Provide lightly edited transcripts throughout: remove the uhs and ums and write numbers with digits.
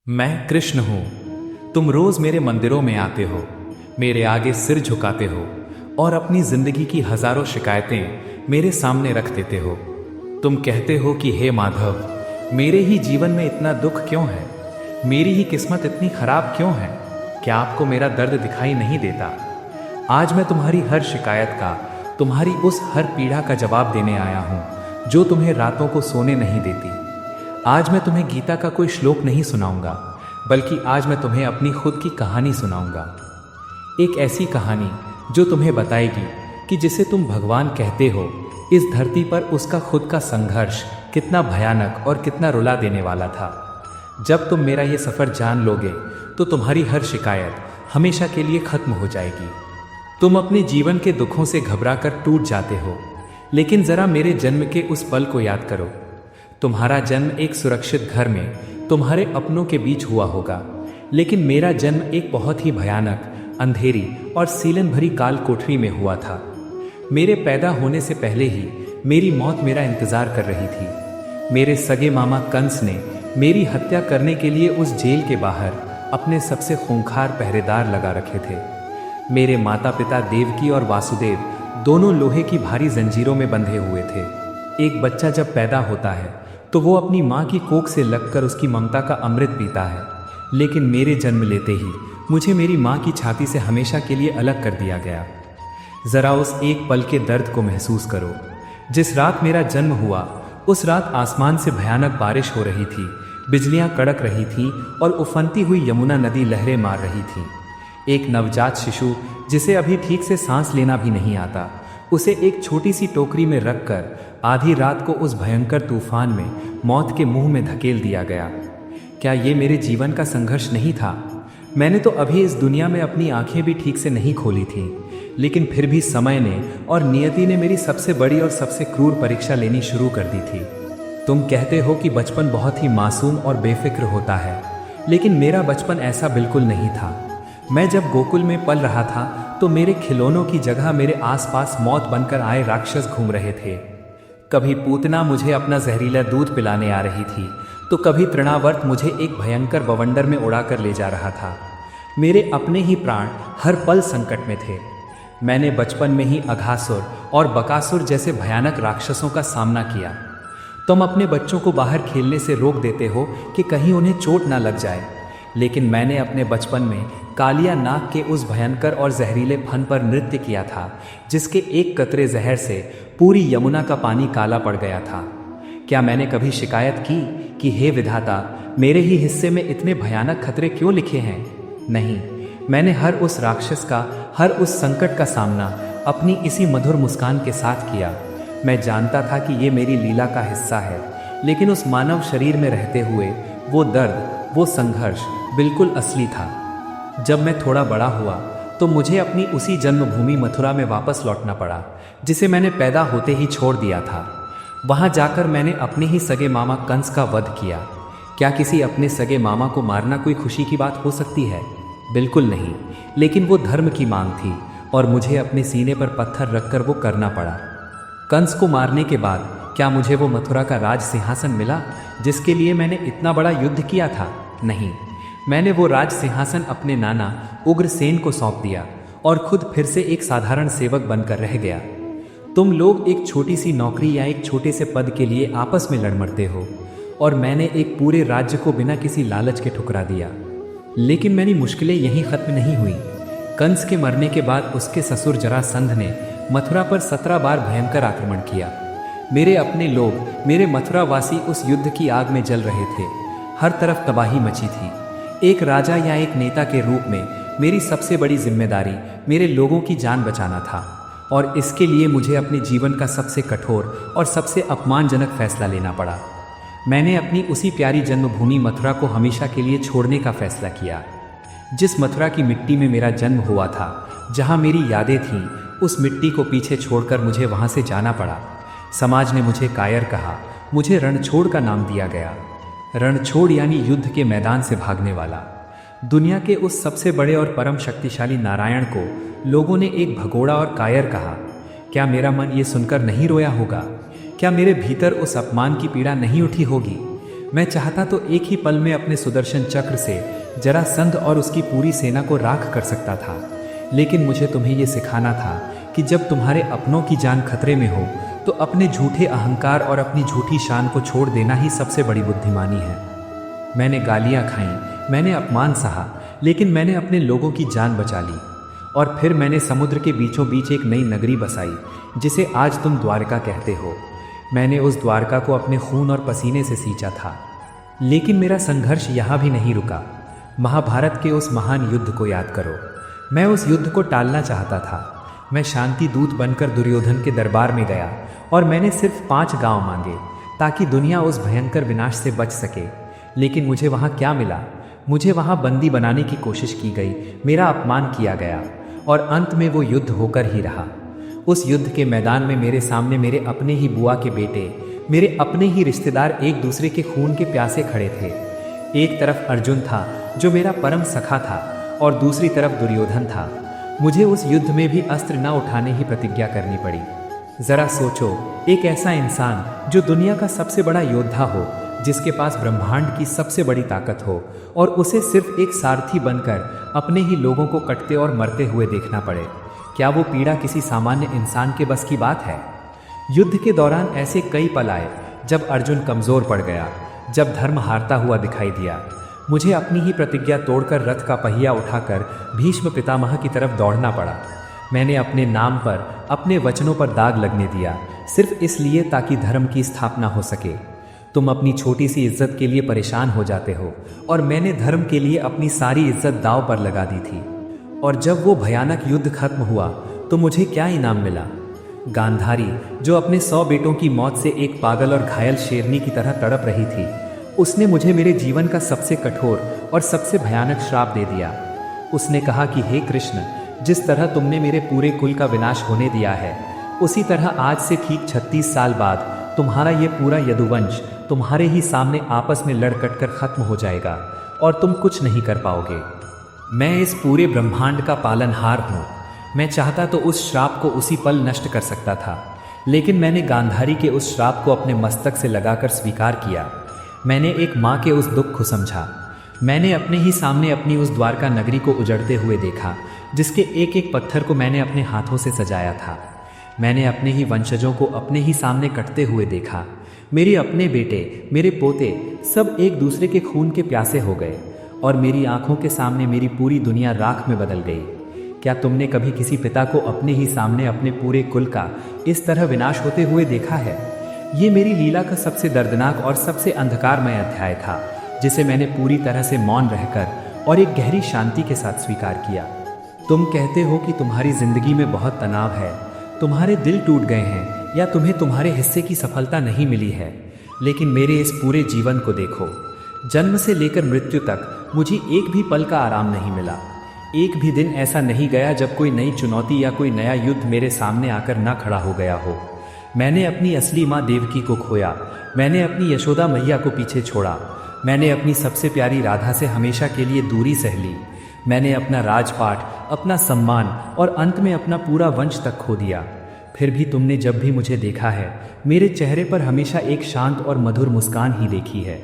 मैं कृष्ण हूँ। तुम रोज मेरे मंदिरों में आते हो, मेरे आगे सिर झुकाते हो और अपनी जिंदगी की हजारों शिकायतें मेरे सामने रख देते हो। तुम कहते हो कि हे माधव, मेरे ही जीवन में इतना दुख क्यों है, मेरी ही किस्मत इतनी खराब क्यों है, क्या आपको मेरा दर्द दिखाई नहीं देता? आज मैं तुम्हारी हर शिकायत का, तुम्हारी उस हर पीड़ा का जवाब देने आया हूँ जो तुम्हें रातों को सोने नहीं देती। आज मैं तुम्हें गीता का कोई श्लोक नहीं सुनाऊंगा, बल्कि आज मैं तुम्हें अपनी खुद की कहानी सुनाऊंगा। एक ऐसी कहानी जो तुम्हें बताएगी कि जिसे तुम भगवान कहते हो, इस धरती पर उसका खुद का संघर्ष कितना भयानक और कितना रुला देने वाला था। जब तुम मेरा ये सफ़र जान लोगे तो तुम्हारी हर शिकायत हमेशा के लिए खत्म हो जाएगी। तुम अपने जीवन के दुखों से घबरा कर टूट जाते हो, लेकिन ज़रा मेरे जन्म के उस पल को याद करो। तुम्हारा जन्म एक सुरक्षित घर में तुम्हारे अपनों के बीच हुआ होगा, लेकिन मेरा जन्म एक बहुत ही भयानक, अंधेरी और सीलन भरी काल कोठरी में हुआ था। मेरे पैदा होने से पहले ही मेरी मौत मेरा इंतजार कर रही थी। मेरे सगे मामा कंस ने मेरी हत्या करने के लिए उस जेल के बाहर अपने सबसे खूंखार पहरेदार लगा रखे थे। मेरे माता पिता देवकी और वासुदेव दोनों लोहे की भारी जंजीरों में बंधे हुए थे। एक बच्चा जब पैदा होता है तो वो अपनी माँ की कोख से लगकर उसकी ममता का अमृत पीता है, लेकिन मेरे जन्म लेते ही मुझे मेरी माँ की छाती से हमेशा के लिए अलग कर दिया गया। ज़रा उस एक पल के दर्द को महसूस करो। जिस रात मेरा जन्म हुआ, उस रात आसमान से भयानक बारिश हो रही थी, बिजलियाँ कड़क रही थीं और उफनती हुई यमुना नदी लहरें मार रही थी। एक नवजात शिशु जिसे अभी ठीक से सांस लेना भी नहीं आता, उसे एक छोटी सी टोकरी में रखकर आधी रात को उस भयंकर तूफान में मौत के मुंह में धकेल दिया गया। क्या ये मेरे जीवन का संघर्ष नहीं था? मैंने तो अभी इस दुनिया में अपनी आंखें भी ठीक से नहीं खोली थी, लेकिन फिर भी समय ने और नियति ने मेरी सबसे बड़ी और सबसे क्रूर परीक्षा लेनी शुरू कर दी थी। तुम कहते हो कि बचपन बहुत ही मासूम और बेफिक्र होता है, लेकिन मेरा बचपन ऐसा बिल्कुल नहीं था। मैं जब गोकुल में पल रहा था तो मेरे खिलौनों की जगह मेरे आसपास मौत बनकर आए राक्षस घूम रहे थे। कभी पूतना मुझे अपना जहरीला दूध पिलाने आ रही थी, तो कभी तृणावर्त मुझे एक भयंकर बवंडर में उड़ाकर ले जा रहा था। मेरे अपने ही प्राण हर पल संकट में थे। मैंने बचपन में ही अघासुर और बकासुर जैसे भयानक राक्षसों का सामना किया। तुम अपने बच्चों को बाहर खेलने से रोक देते हो कि कहीं उन्हें चोट ना लग जाए, लेकिन मैंने अपने बचपन में कालिया नाग के उस भयंकर और जहरीले फन पर नृत्य किया था, जिसके एक कतरे जहर से पूरी यमुना का पानी काला पड़ गया था। क्या मैंने कभी शिकायत की कि हे विधाता, मेरे ही हिस्से में इतने भयानक खतरे क्यों लिखे हैं? नहीं, मैंने हर उस राक्षस का, हर उस संकट का सामना अपनी इसी मधुर मुस्कान के साथ किया। मैं जानता था कि ये मेरी लीला का हिस्सा है, लेकिन उस मानव शरीर में रहते हुए वो दर्द, वो संघर्ष बिल्कुल असली था। जब मैं थोड़ा बड़ा हुआ तो मुझे अपनी उसी जन्मभूमि मथुरा में वापस लौटना पड़ा, जिसे मैंने पैदा होते ही छोड़ दिया था। वहां जाकर मैंने अपने ही सगे मामा कंस का वध किया। क्या किसी अपने सगे मामा को मारना कोई खुशी की बात हो सकती है? बिल्कुल नहीं, लेकिन वो धर्म की मांग थी और मुझे अपने सीने पर पत्थर रखकर वो करना पड़ा। कंस को मारने के बाद क्या मुझे वो मथुरा का राज सिंहासन मिला जिसके लिए मैंने इतना बड़ा युद्ध किया था? नहीं, मैंने वो राज सिंहासन अपने नाना उग्रसेन को सौंप दिया और खुद फिर से एक साधारण सेवक बनकर रह गया। तुम लोग एक छोटी सी नौकरी या एक छोटे से पद के लिए आपस में लड़ मरते हो, और मैंने एक पूरे राज्य को बिना किसी लालच के ठुकरा दिया। लेकिन मेरी मुश्किलें यहीं खत्म नहीं हुई। कंस के मरने के बाद उसके ससुर जरासंध ने मथुरा पर 17 बार भयंकर आक्रमण किया। मेरे अपने लोग, मेरे मथुरावासी उस युद्ध की आग में जल रहे थे। हर तरफ तबाही मची थी। एक राजा या एक नेता के रूप में मेरी सबसे बड़ी जिम्मेदारी मेरे लोगों की जान बचाना था, और इसके लिए मुझे अपने जीवन का सबसे कठोर और सबसे अपमानजनक फैसला लेना पड़ा। मैंने अपनी उसी प्यारी जन्मभूमि मथुरा को हमेशा के लिए छोड़ने का फैसला किया। जिस मथुरा की मिट्टी में मेरा जन्म हुआ था, जहाँ मेरी यादें थीं, उस मिट्टी को पीछे छोड़कर मुझे वहाँ से जाना पड़ा। समाज ने मुझे कायर कहा, मुझे रणछोड़ का नाम दिया गया। रणछोड़ यानी युद्ध के मैदान से भागने वाला। दुनिया के उस सबसे बड़े और परम शक्तिशाली नारायण को लोगों ने एक भगोड़ा और कायर कहा। क्या मेरा मन ये सुनकर नहीं रोया होगा? क्या मेरे भीतर उस अपमान की पीड़ा नहीं उठी होगी? मैं चाहता तो एक ही पल में अपने सुदर्शन चक्र से जरासंध और उसकी पूरी सेना को राख कर सकता था, लेकिन मुझे तुम्हें यह सिखाना था कि जब तुम्हारे अपनों की जान खतरे में हो तो अपने झूठे अहंकार और अपनी झूठी शान को छोड़ देना ही सबसे बड़ी बुद्धिमानी है। मैंने गालियां खाईं, मैंने अपमान सहा, लेकिन मैंने अपने लोगों की जान बचा ली। और फिर मैंने समुद्र के बीचों बीच एक नई नगरी बसाई, जिसे आज तुम द्वारका कहते हो। मैंने उस द्वारका को अपने खून और पसीने से सींचा था। लेकिन मेरा संघर्ष यहाँ भी नहीं रुका। महाभारत के उस महान युद्ध को याद करो। मैं उस युद्ध को टालना चाहता था। मैं शांति दूत बनकर दुर्योधन के दरबार में गया और मैंने सिर्फ 5 गांव मांगे ताकि दुनिया उस भयंकर विनाश से बच सके। लेकिन मुझे वहाँ क्या मिला? मुझे वहाँ बंदी बनाने की कोशिश की गई, मेरा अपमान किया गया और अंत में वो युद्ध होकर ही रहा। उस युद्ध के मैदान में मेरे सामने मेरे अपने ही बुआ के बेटे, मेरे अपने ही रिश्तेदार एक दूसरे के खून के प्यासे खड़े थे। एक तरफ अर्जुन था जो मेरा परम सखा था और दूसरी तरफ दुर्योधन था। मुझे उस युद्ध में भी अस्त्र न उठाने ही प्रतिज्ञा करनी पड़ी। जरा सोचो, एक ऐसा इंसान जो दुनिया का सबसे बड़ा योद्धा हो, जिसके पास ब्रह्मांड की सबसे बड़ी ताकत हो, और उसे सिर्फ एक सारथी बनकर अपने ही लोगों को कटते और मरते हुए देखना पड़े। क्या वो पीड़ा किसी सामान्य इंसान के बस की बात है? युद्ध के दौरान ऐसे कई पल आए जब अर्जुन कमजोर पड़ गया, जब धर्म हारता हुआ दिखाई दिया। मुझे अपनी ही प्रतिज्ञा तोड़कर रथ का पहिया उठाकर भीष्म पितामह की तरफ दौड़ना पड़ा। मैंने अपने नाम पर, अपने वचनों पर दाग लगने दिया, सिर्फ इसलिए ताकि धर्म की स्थापना हो सके। तुम अपनी छोटी सी इज्जत के लिए परेशान हो जाते हो और मैंने धर्म के लिए अपनी सारी इज्जत दांव पर लगा दी थी। और जब वो भयानक युद्ध खत्म हुआ तो मुझे क्या इनाम मिला? गांधारी, जो अपने 100 बेटों की मौत से एक पागल और घायल शेरनी की तरह तड़प रही थी, उसने मुझे मेरे जीवन का सबसे कठोर और सबसे भयानक श्राप दे दिया। उसने कहा कि हे कृष्ण, जिस तरह तुमने मेरे पूरे कुल का विनाश होने दिया है, उसी तरह आज से ठीक 36 साल बाद तुम्हारा ये पूरा यदुवंश तुम्हारे ही सामने आपस में लड़ कट कर खत्म हो जाएगा और तुम कुछ नहीं कर पाओगे। मैं इस पूरे ब्रह्मांड का पालनहार हूँ। मैं चाहता तो उस श्राप को उसी पल नष्ट कर सकता था, लेकिन मैंने गांधारी के उस श्राप को अपने मस्तक से लगाकर स्वीकार किया। मैंने एक माँ के उस दुख को समझा। मैंने अपने ही सामने अपनी उस द्वारका नगरी को उजड़ते हुए देखा, जिसके एक एक पत्थर को मैंने अपने हाथों से सजाया था। मैंने अपने ही वंशजों को अपने ही सामने कटते हुए देखा। मेरे अपने बेटे, मेरे पोते सब एक दूसरे के खून के प्यासे हो गए और मेरी आंखों के सामने मेरी पूरी दुनिया राख में बदल गई। क्या तुमने कभी किसी पिता को अपने ही सामने अपने पूरे कुल का इस तरह विनाश होते हुए देखा है? ये मेरी लीला का सबसे दर्दनाक और सबसे अंधकारमय अध्याय था, जिसे मैंने पूरी तरह से मौन रहकर और एक गहरी शांति के साथ स्वीकार किया। तुम कहते हो कि तुम्हारी जिंदगी में बहुत तनाव है, तुम्हारे दिल टूट गए हैं या तुम्हें तुम्हारे हिस्से की सफलता नहीं मिली है, लेकिन मेरे इस पूरे जीवन को देखो। जन्म से लेकर मृत्यु तक मुझे एक भी पल का आराम नहीं मिला। एक भी दिन ऐसा नहीं गया जब कोई नई चुनौती या कोई नया युद्ध मेरे सामने आकर ना खड़ा हो गया हो। मैंने अपनी असली माँ देवकी को खोया, मैंने अपनी यशोदा मैया को पीछे छोड़ा, मैंने अपनी सबसे प्यारी राधा से हमेशा के लिए दूरी सह ली, मैंने अपना राजपाट, अपना सम्मान और अंत में अपना पूरा वंश तक खो दिया। फिर भी तुमने जब भी मुझे देखा है, मेरे चेहरे पर हमेशा एक शांत और मधुर मुस्कान ही देखी है।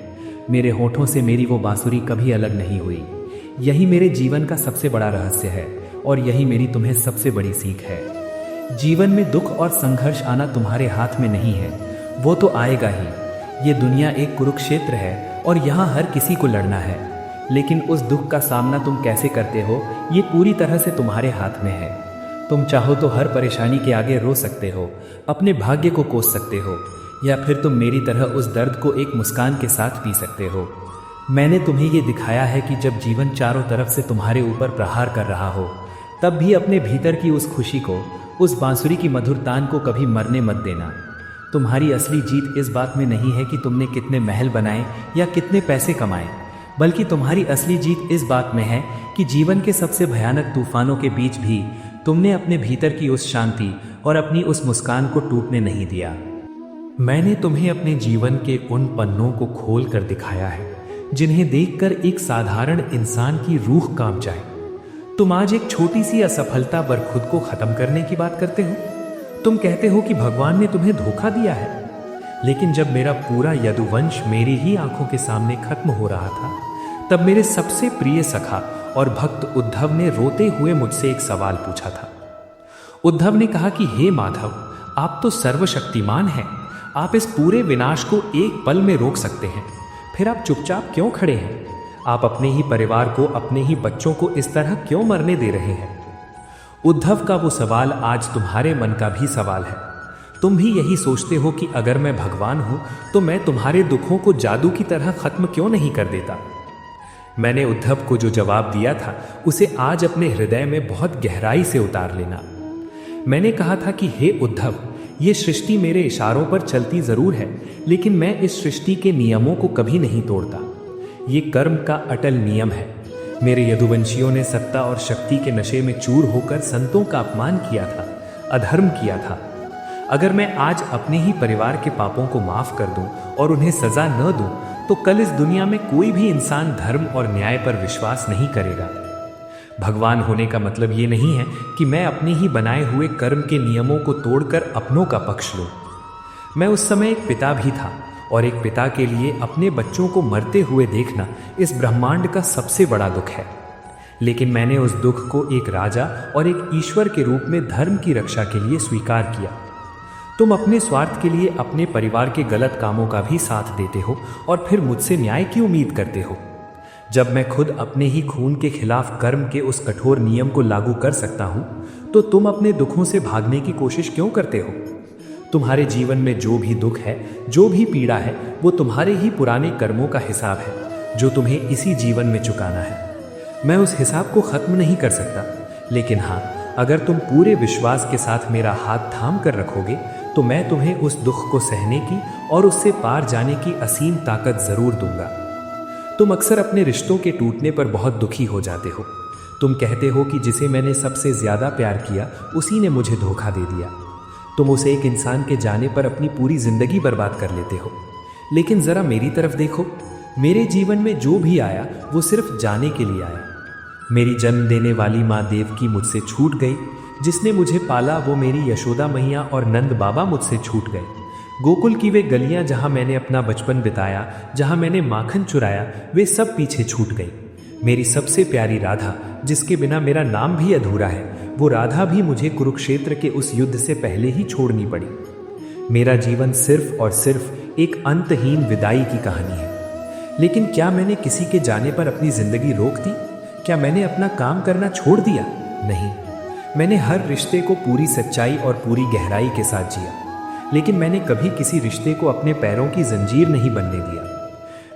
मेरे होठों से मेरी वो बांसुरी कभी अलग नहीं हुई। यही मेरे जीवन का सबसे बड़ा रहस्य है और यही मेरी तुम्हें सबसे बड़ी सीख है। जीवन में दुख और संघर्ष आना तुम्हारे हाथ में नहीं है, वो तो आएगा ही। ये दुनिया एक कुरुक्षेत्र है और यहाँ हर किसी को लड़ना है, लेकिन उस दुख का सामना तुम कैसे करते हो ये पूरी तरह से तुम्हारे हाथ में है। तुम चाहो तो हर परेशानी के आगे रो सकते हो, अपने भाग्य को कोस सकते हो, या फिर तुम मेरी तरह उस दर्द को एक मुस्कान के साथ पी सकते हो। मैंने तुम्हें ये दिखाया है कि जब जीवन चारों तरफ से तुम्हारे ऊपर प्रहार कर रहा हो, तब भी अपने भीतर की उस खुशी को, उस बांसुरी की मधुर तान को कभी मरने मत देना। तुम्हारी असली जीत इस बात में नहीं है कि तुमने कितने महल बनाए या कितने पैसे कमाए, बल्कि तुम्हारी असली जीत इस बात में है कि जीवन के सबसे भयानक तूफानों के बीच भी तुमने अपने भीतर की उस शांति और अपनी उस मुस्कान को टूटने नहीं दिया। मैंने तुम्हें अपने जीवन के उन पन्नों को खोल कर दिखाया है जिन्हें देखकर एक साधारण इंसान की रूह कांप जाए। तुम आज एक छोटी सी असफलता पर खुद को खत्म करने की बात करते हो। तुम कहते हो कि भगवान ने तुम्हें धोखा दिया है। लेकिन जब मेरा पूरा यदुवंश मेरी ही आंखों के सामने खत्म हो रहा था, तब मेरे सबसे प्रिय सखा और भक्त उद्धव ने रोते हुए मुझसे एक सवाल पूछा था। उद्धव ने कहा कि हे माधव, आप तो सर्वशक्तिमान हैं, आप इस पूरे विनाश को एक पल में रोक सकते हैं, फिर आप चुपचाप क्यों खड़े हैं? आप अपने ही परिवार को, अपने ही बच्चों को इस तरह क्यों मरने दे रहे हैं? उद्धव का वो सवाल आज तुम्हारे मन का भी सवाल है। तुम भी यही सोचते हो कि अगर मैं भगवान हूं तो मैं तुम्हारे दुखों को जादू की तरह खत्म क्यों नहीं कर देता? मैंने उद्धव को जो जवाब दिया था उसे आज अपने हृदय में बहुत गहराई से उतार लेना। मैंने कहा था कि हे उद्धव, ये सृष्टि मेरे इशारों पर चलती जरूर है, लेकिन मैं इस सृष्टि के नियमों को कभी नहीं तोड़ता। ये कर्म का अटल नियम है। मेरे यदुवंशियों ने सत्ता और शक्ति के नशे में चूर होकर संतों का अपमान किया था, अधर्म किया था। अगर मैं आज अपने ही परिवार के पापों को माफ कर दूं और उन्हें सजा न दूं, तो कल इस दुनिया में कोई भी इंसान धर्म और न्याय पर विश्वास नहीं करेगा। भगवान होने का मतलब ये नहीं है कि मैं अपने ही बनाए हुए कर्म के नियमों को तोड़कर अपनों का पक्ष लूं। मैं उस समय एक पिता भी था, और एक पिता के लिए अपने बच्चों को मरते हुए देखना इस ब्रह्मांड का सबसे बड़ा दुख है। लेकिन मैंने उस दुख को एक राजा और एक ईश्वर के रूप में धर्म की रक्षा के लिए स्वीकार किया। तुम अपने स्वार्थ के लिए अपने परिवार के गलत कामों का भी साथ देते हो और फिर मुझसे न्याय की उम्मीद करते हो। जब मैं खुद अपने ही खून के खिलाफ कर्म के उस कठोर नियम को लागू कर सकता हूं, तो तुम अपने दुखों से भागने की कोशिश क्यों करते हो? तुम्हारे जीवन में जो भी दुख है, जो भी पीड़ा है, वो तुम्हारे ही पुराने कर्मों का हिसाब है, जो तुम्हें इसी जीवन में चुकाना है। मैं उस हिसाब को खत्म नहीं कर सकता, लेकिन हाँ, अगर तुम पूरे विश्वास के साथ मेरा हाथ थाम कर रखोगे, तो मैं तुम्हें उस दुख को सहने की और उससे पार जाने की असीम ताकत जरूर दूंगा। तुम अक्सर अपने रिश्तों के टूटने पर बहुत दुखी हो जाते हो। तुम कहते हो कि जिसे मैंने सबसे ज्यादा प्यार किया, उसी ने मुझे धोखा दे दिया। तुम उसे एक इंसान के जाने पर अपनी पूरी जिंदगी बर्बाद कर लेते हो। लेकिन जरा मेरी तरफ देखो, मेरे जीवन में जो भी आया वो सिर्फ जाने के लिए आया। मेरी जन्म देने वाली माँ देवकी मुझसे छूट गई, जिसने मुझे पाला वो मेरी यशोदा मैया और नंद बाबा मुझसे छूट गए। गोकुल की वे गलियां जहां मैंने अपना बचपन बिताया, जहां मैंने माखन चुराया, वे सब पीछे छूट गई। मेरी सबसे प्यारी राधा, जिसके बिना मेरा नाम भी अधूरा है, वो राधा भी मुझे कुरुक्षेत्र के उस युद्ध से पहले ही छोड़नी पड़ी। मेरा जीवन सिर्फ और सिर्फ एक अंतहीन विदाई की कहानी है। लेकिन क्या मैंने किसी के जाने पर अपनी जिंदगी रोक दी? क्या मैंने अपना काम करना छोड़ दिया? नहीं, मैंने हर रिश्ते को पूरी सच्चाई और पूरी गहराई के साथ जिया। लेकिन मैंने कभी किसी रिश्ते को अपने पैरों की जंजीर नहीं बनने दिया।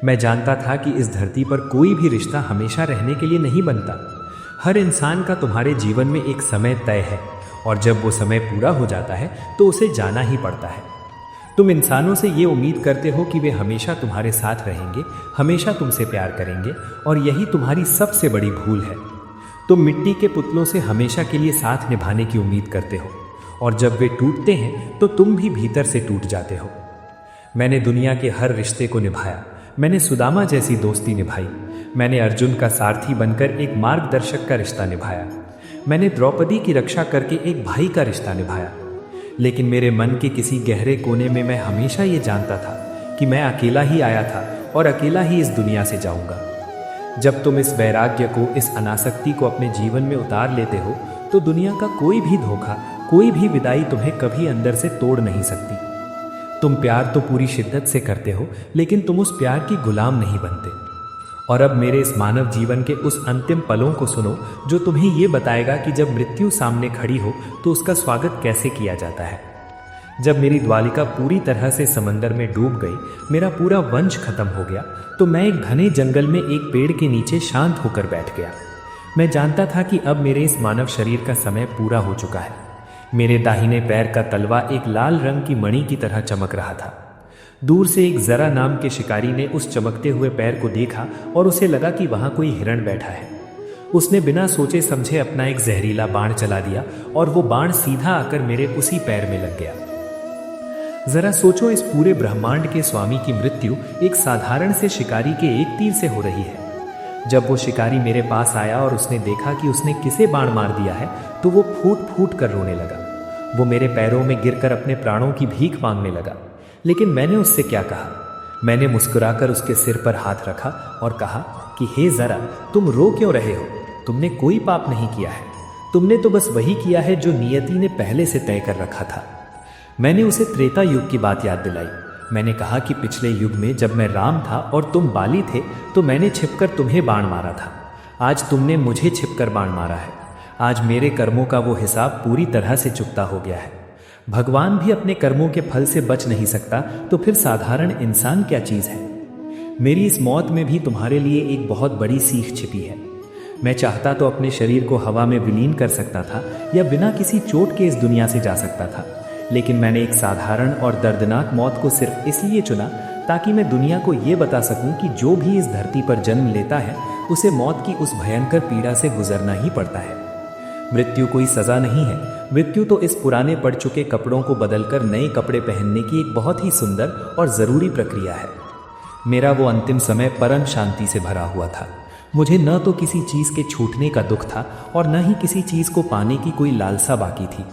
मैं जानता था कि इस धरती पर कोई भी रिश्ता हमेशा रहने के लिए नहीं बनता। हर इंसान का तुम्हारे जीवन में एक समय तय है, और जब वो समय पूरा हो जाता है तो उसे जाना ही पड़ता है। तुम इंसानों से ये उम्मीद करते हो कि वे हमेशा तुम्हारे साथ रहेंगे, हमेशा तुमसे प्यार करेंगे, और यही तुम्हारी सबसे बड़ी भूल है। तुम मिट्टी के पुतलों से हमेशा के लिए साथ निभाने की उम्मीद करते हो, और जब वे टूटते हैं तो तुम भी भीतर से टूट जाते हो। मैंने दुनिया के हर रिश्ते को निभाया। मैंने सुदामा जैसी दोस्ती निभाई। मैंने अर्जुन का सारथी बनकर एक मार्गदर्शक का रिश्ता निभाया। मैंने द्रौपदी की रक्षा करके एक भाई का रिश्ता निभाया। लेकिन मेरे मन के किसी गहरे कोने में मैं हमेशा ये जानता था कि मैं अकेला ही आया था और अकेला ही इस दुनिया से जाऊंगा। जब तुम इस वैराग्य को, इस अनासक्ति को अपने जीवन में उतार लेते हो, तो दुनिया का कोई भी धोखा, कोई भी विदाई तुम्हें कभी अंदर से तोड़ नहीं सकती। तुम प्यार तो पूरी शिद्दत से करते हो, लेकिन तुम उस प्यार की गुलाम नहीं बनते। और अब मेरे इस मानव जीवन के उस अंतिम पलों को सुनो, जो तुम्हें ये बताएगा कि जब मृत्यु सामने खड़ी हो तो उसका स्वागत कैसे किया जाता है। जब मेरी द्वालिका पूरी तरह से समंदर में डूब गई, मेरा पूरा वंश खत्म हो गया, तो मैं एक घने जंगल में एक पेड़ के नीचे शांत होकर बैठ गया। मैं जानता था कि अब मेरे इस मानव शरीर का समय पूरा हो चुका है। मेरे दाहिने पैर का तलवा एक लाल रंग की मणि की तरह चमक रहा था। दूर से एक जरा नाम के शिकारी ने उस चमकते हुए पैर को देखा और उसे लगा कि वहां कोई हिरण बैठा है। उसने बिना सोचे समझे अपना एक जहरीला बाण चला दिया और वो बाण सीधा आकर मेरे उसी पैर में लग गया। जरा सोचो, इस पूरे ब्रह्मांड के स्वामी की मृत्यु एक साधारण से शिकारी के एक तीर से हो रही है। जब वो शिकारी मेरे पास आया और उसने देखा कि उसने किसे बाण मार दिया है, तो वो फूट फूट कर रोने लगा। वो मेरे पैरों में गिरकर अपने प्राणों की भीख मांगने लगा। लेकिन मैंने उससे क्या कहा? मैंने मुस्कुराकर उसके सिर पर हाथ रखा और कहा कि हे जरा, तुम रो क्यों रहे हो? तुमने कोई पाप नहीं किया है। तुमने तो बस वही किया है जो नियति ने पहले से तय कर रखा था। मैंने उसे त्रेता युग की बात याद दिलाई। मैंने कहा कि पिछले युग में जब मैं राम था और तुम बाली थे तो मैंने छिपकर तुम्हें बाण मारा था। आज तुमने मुझे छिपकर बाण मारा है। आज मेरे कर्मों का वो हिसाब पूरी तरह से चुकता हो गया है। भगवान भी अपने कर्मों के फल से बच नहीं सकता, तो फिर साधारण इंसान क्या चीज़ है? मेरी इस मौत में भी तुम्हारे लिए एक बहुत बड़ी सीख छिपी है। मैं चाहता तो अपने शरीर को हवा में विलीन कर सकता था या बिना किसी चोट के इस दुनिया से जा सकता था, लेकिन मैंने एक साधारण और दर्दनाक मौत को सिर्फ इसलिए चुना ताकि मैं दुनिया को ये बता सकूं कि जो भी इस धरती पर जन्म लेता है उसे मौत की उस भयंकर पीड़ा से गुजरना ही पड़ता है। मृत्यु कोई सजा नहीं है। मृत्यु तो इस पुराने पड़ चुके कपड़ों को बदलकर नए कपड़े पहनने की एक बहुत ही सुंदर और ज़रूरी प्रक्रिया है। मेरा वो अंतिम समय परम शांति से भरा हुआ था। मुझे न तो किसी चीज़ के छूटने का दुख था और न ही किसी चीज़ को पाने की कोई लालसा बाकी थी।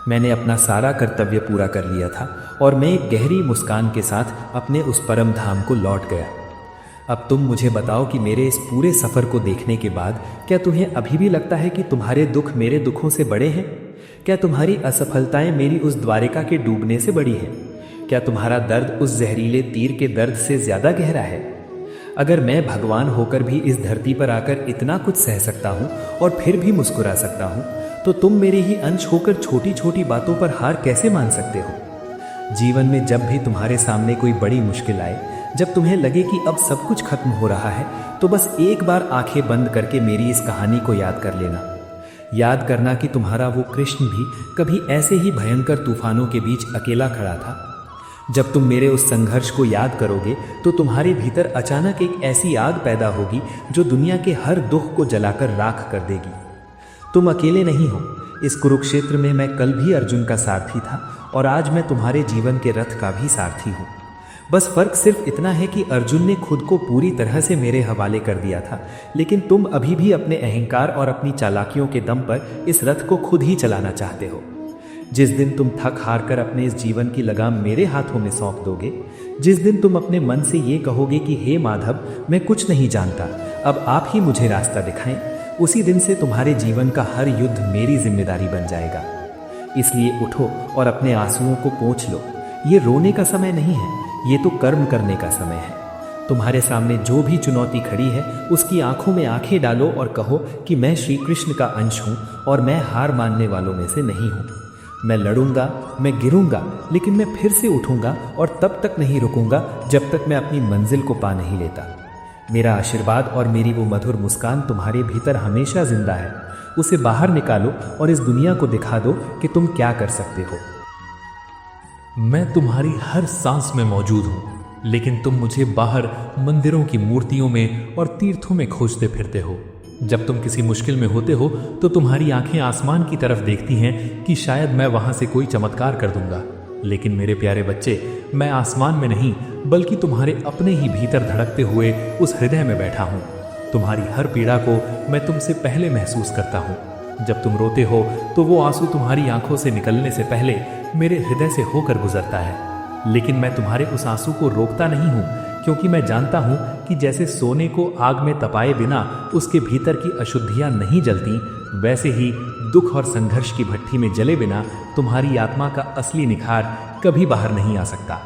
मैंने अपना सारा कर्तव्य पूरा कर लिया था और मैं एक गहरी मुस्कान के साथ अपने उस परम धाम को लौट गया। अब तुम मुझे बताओ कि मेरे इस पूरे सफ़र को देखने के बाद क्या तुम्हें अभी भी लगता है कि तुम्हारे दुख मेरे दुखों से बड़े हैं? क्या तुम्हारी असफलताएं मेरी उस द्वारिका के डूबने से बड़ी हैं? क्या तुम्हारा दर्द उस जहरीले तीर के दर्द से ज़्यादा गहरा है? अगर मैं भगवान होकर भी इस धरती पर आकर इतना कुछ सह सकता हूँ और फिर भी मुस्कुरा सकता हूँ, तो तुम मेरे ही अंश होकर छोटी छोटी बातों पर हार कैसे मान सकते हो? जीवन में जब भी तुम्हारे सामने कोई बड़ी मुश्किल आए, जब तुम्हें लगे कि अब सब कुछ खत्म हो रहा है, तो बस एक बार आंखें बंद करके मेरी इस कहानी को याद कर लेना। याद करना कि तुम्हारा वो कृष्ण भी कभी ऐसे ही भयंकर तूफानों के बीच अकेला खड़ा था। जब तुम मेरे उस संघर्ष को याद करोगे तो तुम्हारे भीतर अचानक एक ऐसी आग पैदा होगी जो दुनिया के हर दुख को जलाकर राख कर देगी। तुम अकेले नहीं हो। इस कुरुक्षेत्र में मैं कल भी अर्जुन का सारथी था और आज मैं तुम्हारे जीवन के रथ का भी सारथी हूँ। बस फर्क सिर्फ इतना है कि अर्जुन ने खुद को पूरी तरह से मेरे हवाले कर दिया था, लेकिन तुम अभी भी अपने अहंकार और अपनी चालाकियों के दम पर इस रथ को खुद ही चलाना चाहते हो। जिस दिन तुम थक हार कर अपने इस जीवन की लगाम मेरे हाथों में सौंप दोगे, जिस दिन तुम अपने मन से ये कहोगे कि हे माधव, मैं कुछ नहीं जानता, अब आप ही मुझे रास्ता दिखाएं, उसी दिन से तुम्हारे जीवन का हर युद्ध मेरी जिम्मेदारी बन जाएगा। इसलिए उठो और अपने आंसुओं को पोंछ लो। ये रोने का समय नहीं है, ये तो कर्म करने का समय है। तुम्हारे सामने जो भी चुनौती खड़ी है उसकी आंखों में आंखें डालो और कहो कि मैं श्री कृष्ण का अंश हूँ और मैं हार मानने वालों में से नहीं हूँ। मैं लड़ूंगा, मैं गिरूंगा, लेकिन मैं फिर से उठूंगा और तब तक नहीं रुकूंगा जब तक मैं अपनी मंजिल को पा नहीं लेता। मेरा आशीर्वाद और मेरी वो मधुर मुस्कान तुम्हारे भीतर हमेशा जिंदा है। उसे बाहर निकालो और इस दुनिया को दिखा दो कि तुम क्या कर सकते हो। मैं तुम्हारी हर सांस में मौजूद हूँ, लेकिन तुम मुझे बाहर मंदिरों की मूर्तियों में और तीर्थों में खोजते फिरते हो। जब तुम किसी मुश्किल में होते हो तो तुम्हारी आंखें आसमान की तरफ देखती हैं कि शायद मैं वहां से कोई चमत्कार कर दूंगा। लेकिन मेरे प्यारे बच्चे, मैं आसमान में नहीं बल्कि तुम्हारे अपने ही भीतर धड़कते हुए उस हृदय में बैठा हूँ। तुम्हारी हर पीड़ा को मैं तुमसे पहले महसूस करता हूँ। जब तुम रोते हो तो वो आंसू तुम्हारी आंखों से निकलने से पहले मेरे हृदय से होकर गुजरता है। लेकिन मैं तुम्हारे उस आंसू को रोकता नहीं हूँ, क्योंकि मैं जानता हूँ कि जैसे सोने को आग में तपाए बिना उसके भीतर की अशुद्धियाँ नहीं जलती, वैसे ही दुख और संघर्ष की भट्ठी में जले बिना तुम्हारी आत्मा का असली निखार कभी बाहर नहीं आ सकता।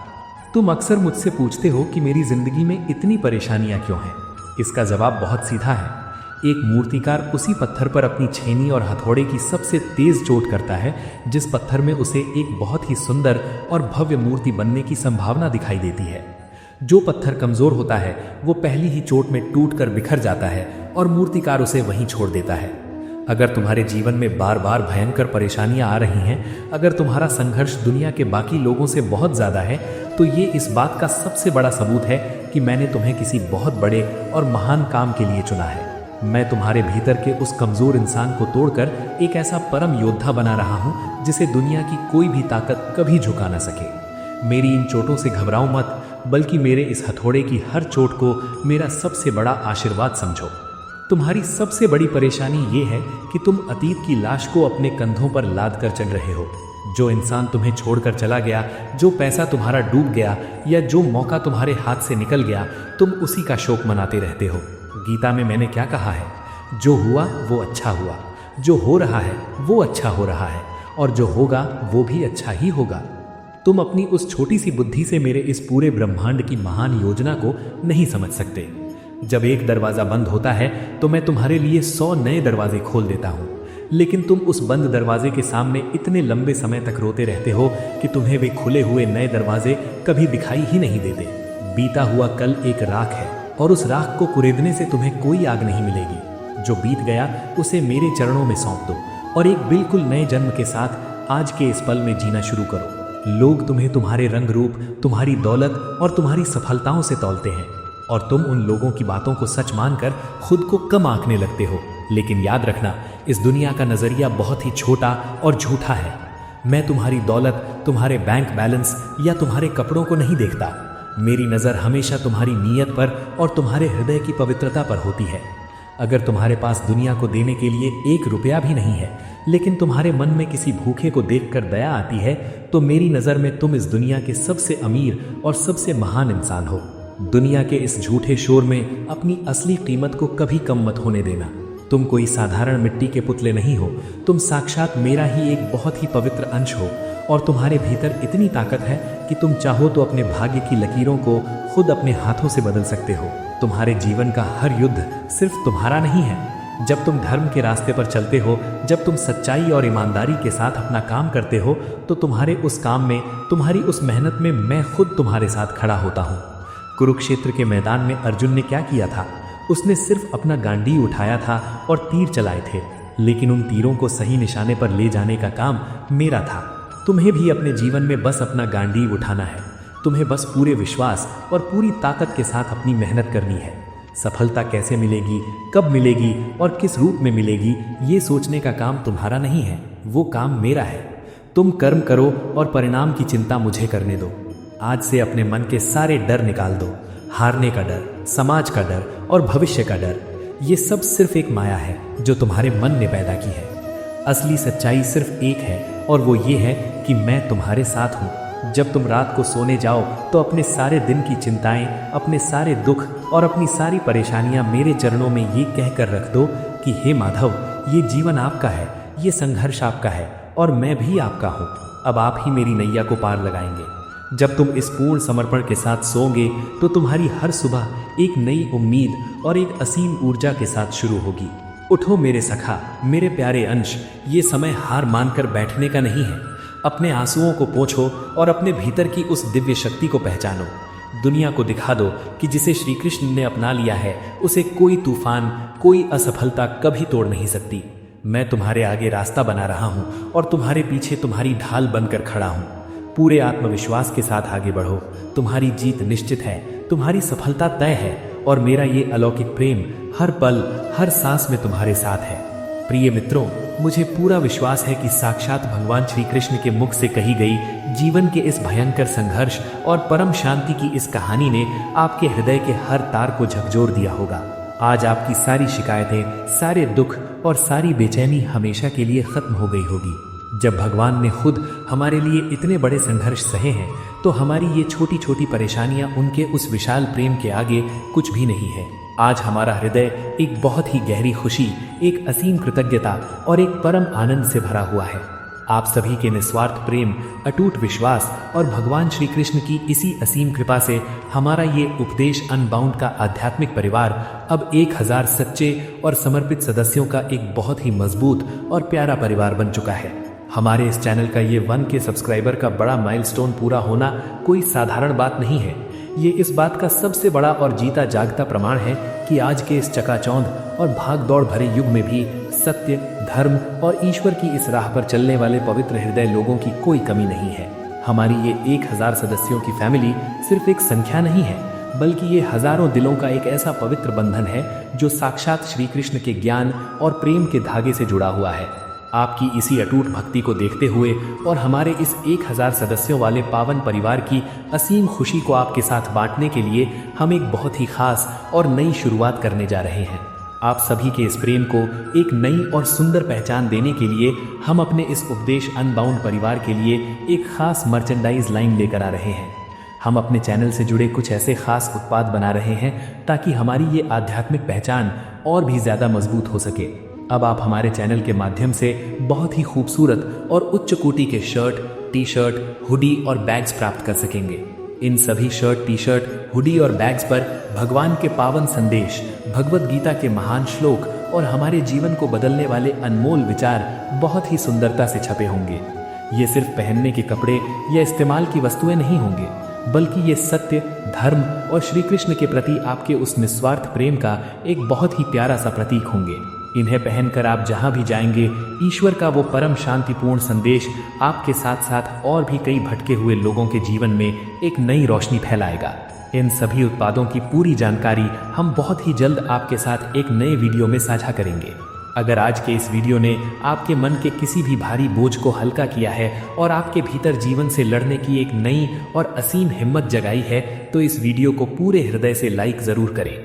तुम अक्सर मुझसे पूछते हो कि मेरी जिंदगी में इतनी परेशानियां क्यों हैं। इसका जवाब बहुत सीधा है। एक मूर्तिकार उसी पत्थर पर अपनी छेनी और हथौड़े की सबसे तेज चोट करता है जिस पत्थर में उसे एक बहुत ही सुंदर और भव्य मूर्ति बनने की संभावना दिखाई देती है। जो पत्थर कमजोर होता है वो पहली ही चोट में टूटकर बिखर जाता है और मूर्तिकार उसे वहीं छोड़ देता है। अगर तुम्हारे जीवन में बार बार भयंकर परेशानियां आ रही हैं, अगर तुम्हारा संघर्ष दुनिया के बाकी लोगों से बहुत ज़्यादा है, तो ये इस बात का सबसे बड़ा सबूत है कि मैंने तुम्हें किसी बहुत बड़े और महान काम के लिए चुना है। मैं तुम्हारे भीतर के उस कमज़ोर इंसान को तोड़कर एक ऐसा परम योद्धा बना रहा हूँ जिसे दुनिया की कोई भी ताकत कभी झुका ना सके। मेरी इन चोटों से घबराओ मत, बल्कि मेरे इस हथौड़े की हर चोट को मेरा सबसे बड़ा आशीर्वाद समझो। तुम्हारी सबसे बड़ी परेशानी ये है कि तुम अतीत की लाश को अपने कंधों पर लाद कर चल रहे हो। जो इंसान तुम्हें छोड़कर चला गया, जो पैसा तुम्हारा डूब गया या जो मौका तुम्हारे हाथ से निकल गया, तुम उसी का शोक मनाते रहते हो। गीता में मैंने क्या कहा है? जो हुआ वो अच्छा हुआ, जो हो रहा है वो अच्छा हो रहा है, और जो होगा वो भी अच्छा ही होगा। तुम अपनी उस छोटी सी बुद्धि से मेरे इस पूरे ब्रह्मांड की महान योजना को नहीं समझ सकते। जब एक दरवाजा बंद होता है तो मैं तुम्हारे लिए 100 नए दरवाजे खोल देता हूँ, लेकिन तुम उस बंद दरवाजे के सामने इतने लंबे समय तक रोते रहते हो कि तुम्हें वे खुले हुए नए दरवाजे कभी दिखाई ही नहीं देते। बीता हुआ कल एक राख है और उस राख को कुरेदने से तुम्हें कोई आग नहीं मिलेगी। जो बीत गया उसे मेरे चरणों में सौंप दो और एक बिल्कुल नए जन्म के साथ आज के इस पल में जीना शुरू करो। लोग तुम्हें तुम्हारे रंग रूप, तुम्हारी दौलत और तुम्हारी सफलताओं से तौलते हैं और तुम उन लोगों की बातों को सच मानकर खुद को कम आंकने लगते हो। लेकिन याद रखना, इस दुनिया का नजरिया बहुत ही छोटा और झूठा है। मैं तुम्हारी दौलत, तुम्हारे बैंक बैलेंस या तुम्हारे कपड़ों को नहीं देखता। मेरी नज़र हमेशा तुम्हारी नीयत पर और तुम्हारे हृदय की पवित्रता पर होती है। अगर तुम्हारे पास दुनिया को देने के लिए 1 रुपया भी नहीं है, लेकिन तुम्हारे मन में किसी भूखे को देखकर दया आती है, तो मेरी नज़र में तुम इस दुनिया के सबसे अमीर और सबसे महान इंसान हो। दुनिया के इस झूठे शोर में अपनी असली कीमत को कभी कम मत होने देना। तुम कोई साधारण मिट्टी के पुतले नहीं हो, तुम साक्षात मेरा ही एक बहुत ही पवित्र अंश हो और तुम्हारे भीतर इतनी ताकत है कि तुम चाहो तो अपने भाग्य की लकीरों को खुद अपने हाथों से बदल सकते हो। तुम्हारे जीवन का हर युद्ध सिर्फ तुम्हारा नहीं है। जब तुम धर्म के रास्ते पर चलते हो, जब तुम सच्चाई और ईमानदारी के साथ अपना काम करते हो, तो तुम्हारे उस काम में, तुम्हारी उस मेहनत में मैं खुद तुम्हारे साथ खड़ा होता हूँ। कुरुक्षेत्र के मैदान में अर्जुन ने क्या किया था? उसने सिर्फ अपना गांडी उठाया था और तीर चलाए थे, लेकिन उन तीरों को सही निशाने पर ले जाने का काम मेरा था। तुम्हें भी अपने जीवन में बस अपना गांडी उठाना है। तुम्हें बस पूरे विश्वास और पूरी ताकत के साथ अपनी मेहनत करनी है। सफलता कैसे मिलेगी, कब मिलेगी और किस रूप में मिलेगी, ये सोचने का काम तुम्हारा नहीं है, वो काम मेरा है। तुम कर्म करो और परिणाम की चिंता मुझे करने दो। आज से अपने मन के सारे डर निकाल दो। हारने का डर, समाज का डर और भविष्य का डर, ये सब सिर्फ एक माया है जो तुम्हारे मन ने पैदा की है। असली सच्चाई सिर्फ एक है और वो ये है कि मैं तुम्हारे साथ हूँ। जब तुम रात को सोने जाओ तो अपने सारे दिन की चिंताएं, अपने सारे दुख और अपनी सारी परेशानियां मेरे चरणों में ये कहकर रख दो कि हे माधव, ये जीवन आपका है, ये संघर्ष आपका है और मैं भी आपका हूँ। अब आप ही मेरी नैया को पार लगाएंगे। जब तुम इस पूर्ण समर्पण के साथ सोओगे तो तुम्हारी हर सुबह एक नई उम्मीद और एक असीम ऊर्जा के साथ शुरू होगी। उठो मेरे सखा, मेरे प्यारे अंश, ये समय हार मानकर बैठने का नहीं है। अपने आंसुओं को पोंछो और अपने भीतर की उस दिव्य शक्ति को पहचानो। दुनिया को दिखा दो कि जिसे श्री कृष्ण ने अपना लिया है, उसे कोई तूफान, कोई असफलता कभी तोड़ नहीं सकती। मैं तुम्हारे आगे रास्ता बना रहा हूँ और तुम्हारे पीछे तुम्हारी ढाल बनकर खड़ा हूँ। पूरे आत्मविश्वास के साथ आगे बढ़ो। तुम्हारी जीत निश्चित है, तुम्हारी सफलता तय है और मेरा ये अलौकिक प्रेम हर पल, हर सांस में तुम्हारे साथ है। प्रिय मित्रों, मुझे पूरा विश्वास है कि साक्षात भगवान श्री कृष्ण के मुख से कही गई जीवन के इस भयंकर संघर्ष और परम शांति की इस कहानी ने आपके हृदय के हर तार को झकझोर दिया होगा। आज आपकी सारी शिकायतें, सारे दुख और सारी बेचैनी हमेशा के लिए खत्म हो गई होगी। जब भगवान ने खुद हमारे लिए इतने बड़े संघर्ष सहे हैं, तो हमारी ये छोटी छोटी परेशानियां उनके उस विशाल प्रेम के आगे कुछ भी नहीं है। आज हमारा हृदय एक बहुत ही गहरी खुशी, एक असीम कृतज्ञता और एक परम आनंद से भरा हुआ है। आप सभी के निस्वार्थ प्रेम, अटूट विश्वास और भगवान श्री कृष्ण की इसी असीम कृपा से हमारा ये उपदेश अनबाउंड का आध्यात्मिक परिवार अब 1000 सच्चे और समर्पित सदस्यों का एक बहुत ही मजबूत और प्यारा परिवार बन चुका है। हमारे इस चैनल का ये 1K सब्सक्राइबर का बड़ा माइलस्टोन पूरा होना कोई साधारण बात नहीं है। ये इस बात का सबसे बड़ा और जीता जागता प्रमाण है कि आज के इस चकाचौंध और भाग दौड़ भरे युग में भी सत्य, धर्म और ईश्वर की इस राह पर चलने वाले पवित्र हृदय लोगों की कोई कमी नहीं है। हमारी ये 1000 सदस्यों की फैमिली सिर्फ एक संख्या नहीं है, बल्कि ये हजारों दिलों का एक ऐसा पवित्र बंधन है जो साक्षात श्री कृष्ण के ज्ञान और प्रेम के धागे से जुड़ा हुआ है। आपकी इसी अटूट भक्ति को देखते हुए और हमारे इस 1000 सदस्यों वाले पावन परिवार की असीम खुशी को आपके साथ बांटने के लिए हम एक बहुत ही खास और नई शुरुआत करने जा रहे हैं। आप सभी के इस प्रेम को एक नई और सुंदर पहचान देने के लिए हम अपने इस उपदेश अनबाउंड परिवार के लिए एक खास मर्चेंडाइज लाइन लेकर आ रहे हैं। हम अपने चैनल से जुड़े कुछ ऐसे खास उत्पाद बना रहे हैं ताकि हमारी ये आध्यात्मिक पहचान और भी ज़्यादा मजबूत हो सके। अब आप हमारे चैनल के माध्यम से बहुत ही खूबसूरत और उच्च कोटि के शर्ट, टी शर्ट, हुडी और बैग्स प्राप्त कर सकेंगे। इन सभी शर्ट, टी शर्ट, हुडी और बैग्स पर भगवान के पावन संदेश, भगवत गीता के महान श्लोक और हमारे जीवन को बदलने वाले अनमोल विचार बहुत ही सुंदरता से छपे होंगे। ये सिर्फ पहनने के कपड़े या इस्तेमाल की वस्तुएं नहीं होंगे, बल्कि ये सत्य, धर्म और श्री कृष्ण के प्रति आपके उस निस्वार्थ प्रेम का एक बहुत ही प्यारा सा प्रतीक होंगे। इन्हें पहनकर आप जहां भी जाएंगे, ईश्वर का वो परम शांतिपूर्ण संदेश आपके साथ साथ और भी कई भटके हुए लोगों के जीवन में एक नई रोशनी फैलाएगा। इन सभी उत्पादों की पूरी जानकारी हम बहुत ही जल्द आपके साथ एक नए वीडियो में साझा करेंगे। अगर आज के इस वीडियो ने आपके मन के किसी भी भारी बोझ को हल्का किया है और आपके भीतर जीवन से लड़ने की एक नई और असीम हिम्मत जगाई है, तो इस वीडियो को पूरे हृदय से लाइक जरूर करें।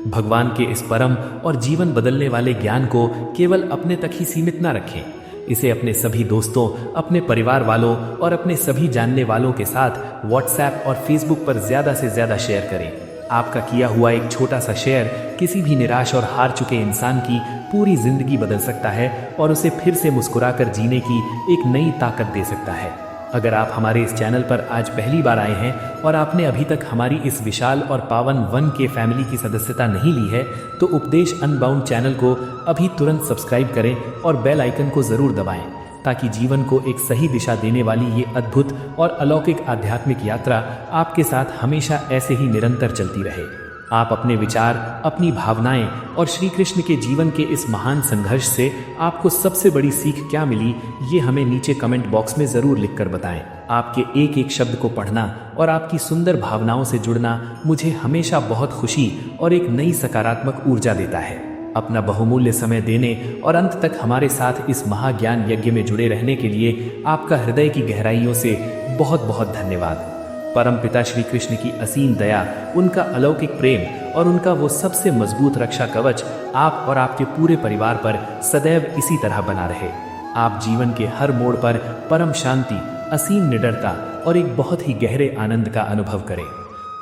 भगवान के इस परम और जीवन बदलने वाले ज्ञान को केवल अपने तक ही सीमित ना रखें। इसे अपने सभी दोस्तों, अपने परिवार वालों और अपने सभी जानने वालों के साथ व्हाट्सएप और फेसबुक पर ज़्यादा से ज़्यादा शेयर करें। आपका किया हुआ एक छोटा सा शेयर किसी भी निराश और हार चुके इंसान की पूरी जिंदगी बदल सकता है और उसे फिर से मुस्कुराकर जीने की एक नई ताकत दे सकता है। अगर आप हमारे इस चैनल पर आज पहली बार आए हैं और आपने अभी तक हमारी इस विशाल और पावन 1K फैमिली की सदस्यता नहीं ली है, तो उपदेश अनबाउंड चैनल को अभी तुरंत सब्सक्राइब करें और बेल आइकन को ज़रूर दबाएं, ताकि जीवन को एक सही दिशा देने वाली ये अद्भुत और अलौकिक आध्यात्मिक यात्रा आपके साथ हमेशा ऐसे ही निरंतर चलती रहे। आप अपने विचार, अपनी भावनाएं और श्री कृष्ण के जीवन के इस महान संघर्ष से आपको सबसे बड़ी सीख क्या मिली, ये हमें नीचे कमेंट बॉक्स में ज़रूर लिखकर बताएं। आपके एक एक शब्द को पढ़ना और आपकी सुंदर भावनाओं से जुड़ना मुझे हमेशा बहुत खुशी और एक नई सकारात्मक ऊर्जा देता है। अपना बहुमूल्य समय देने और अंत तक हमारे साथ इस महाज्ञान यज्ञ में जुड़े रहने के लिए आपका हृदय की गहराइयों से बहुत बहुत धन्यवाद। परम पिता श्री कृष्ण की असीम दया, उनका अलौकिक प्रेम और उनका वो सबसे मजबूत रक्षा कवच आप और आपके पूरे परिवार पर सदैव इसी तरह बना रहे। आप जीवन के हर मोड़ पर परम शांति, असीम निडरता और एक बहुत ही गहरे आनंद का अनुभव करें।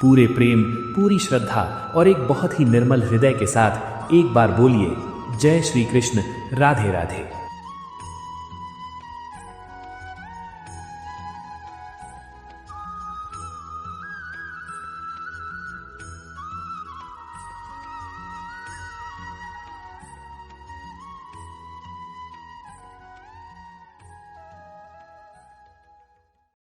पूरे प्रेम, पूरी श्रद्धा और एक बहुत ही निर्मल हृदय के साथ एक बार बोलिए, जय श्री कृष्ण, राधे राधे।